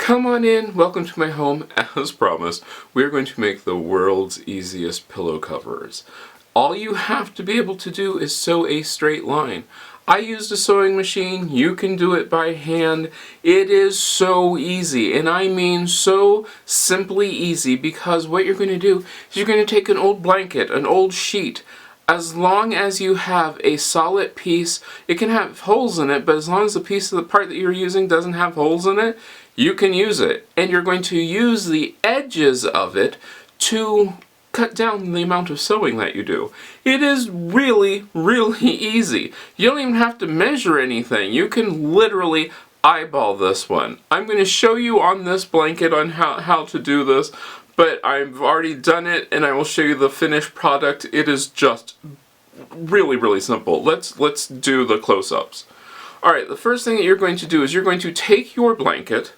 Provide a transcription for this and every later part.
Come on in, welcome to my home. As promised, we're going to make the world's easiest pillow covers. All you have to be able to do is sew a straight line. I used a sewing machine, you can do it by hand. It is so easy, and I mean so simply easy, because what you're going to do is you're going to take an old blanket, an old sheet. As long as you have a solid piece, it can have holes in it, but as long as the piece of the part that you're using doesn't have holes in it, you can use it. And you're going to use the edges of it to cut down the amount of sewing that you do. It is really, really easy. You don't even have to measure anything. You can literally eyeball this one. I'm going to show you on this blanket on how to do this, but I've already done it and I will show you the finished product. It is just really, really simple. Let's do the close-ups. Alright, the first thing that you're going to do is you're going to take your blanket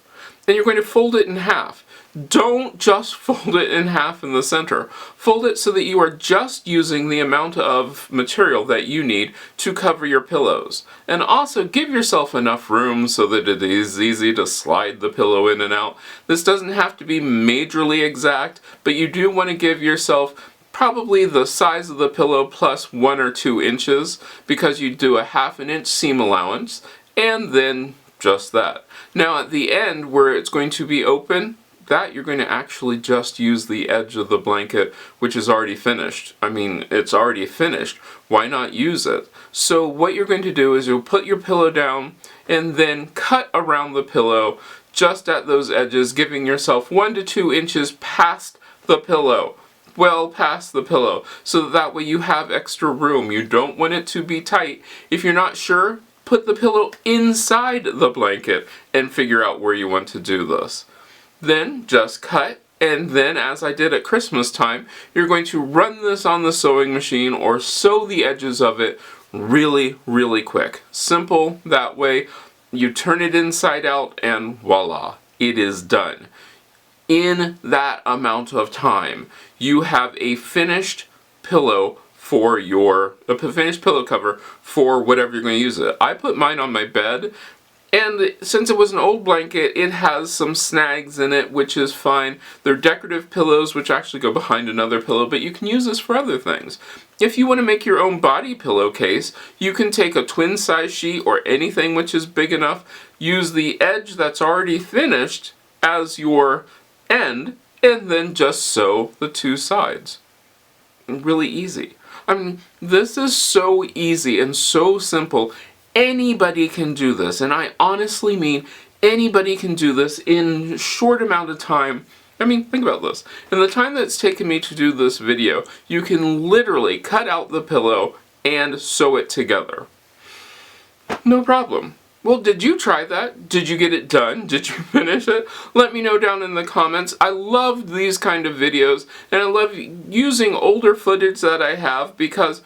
and you're going to fold it in half. Don't just fold it in half in the center. Fold it so that you are just using the amount of material that you need to cover your pillows. And also give yourself enough room so that it is easy to slide the pillow in and out. This doesn't have to be majorly exact, but you do want to give yourself probably the size of the pillow plus 1 or 2 inches, because you do a ½ inch seam allowance, and then just that. Now at the end where it's going to be open, that you're going to actually just use the edge of the blanket, which is already finished. I mean, it's already finished. Why not use it? So what you're going to do is you'll put your pillow down and then cut around the pillow just at those edges, giving yourself 1 to 2 inches past the pillow. Well past the pillow, so that way you have extra room. You don't want it to be tight. If you're not sure, put the pillow inside the blanket and figure out where you want to do this. Then just cut, and then as I did at Christmas time, you're going to run this on the sewing machine or sew the edges of it really, really quick. Simple that way. You turn it inside out and voila, it is done. In that amount of time, you have a finished pillow for a finished pillow cover for whatever you're going to use it. I put mine on my bed, and since it was an old blanket, it has some snags in it, which is fine. They're decorative pillows, which actually go behind another pillow, but you can use this for other things. If you want to make your own body pillowcase, you can take a twin size sheet or anything which is big enough, use the edge that's already finished as your end, and then just sew the 2 sides. Really easy. I mean, this is so easy and so simple. Anybody can do this, and I honestly mean anybody can do this in a short amount of time. I mean, think about this. In the time that's taken me to do this video, you can literally cut out the pillow and sew it together. No problem. Well, did you try that? Did you get it done? Did you finish it? Let me know down in the comments. I love these kind of videos, and I love using older footage that I have, because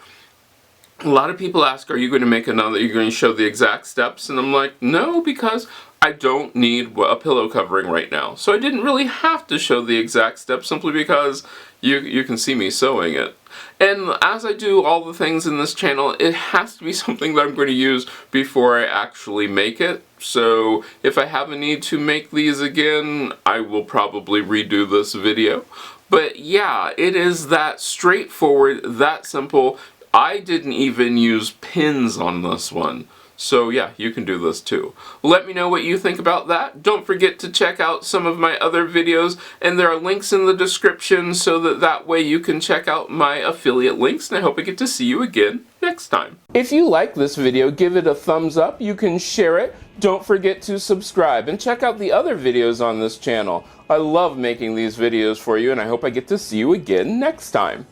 a lot of people ask, are you going to make another, you're going to show the exact steps? And I'm like, no, because I don't need a pillow covering right now. So I didn't really have to show the exact steps, simply because you can see me sewing it. And as I do all the things in this channel, it has to be something that I'm going to use before I actually make it. So if I have a need to make these again, I will probably redo this video. But yeah, it is that straightforward, that simple. I didn't even use pins on this one. So yeah, you can do this too. Let me know what you think about that. Don't forget to check out some of my other videos, and there are links in the description so that way you can check out my affiliate links, and I hope I get to see you again next time. If you like this video, give it a thumbs up. You can share it. Don't forget to subscribe and check out the other videos on this channel. I love making these videos for you, and I hope I get to see you again next time.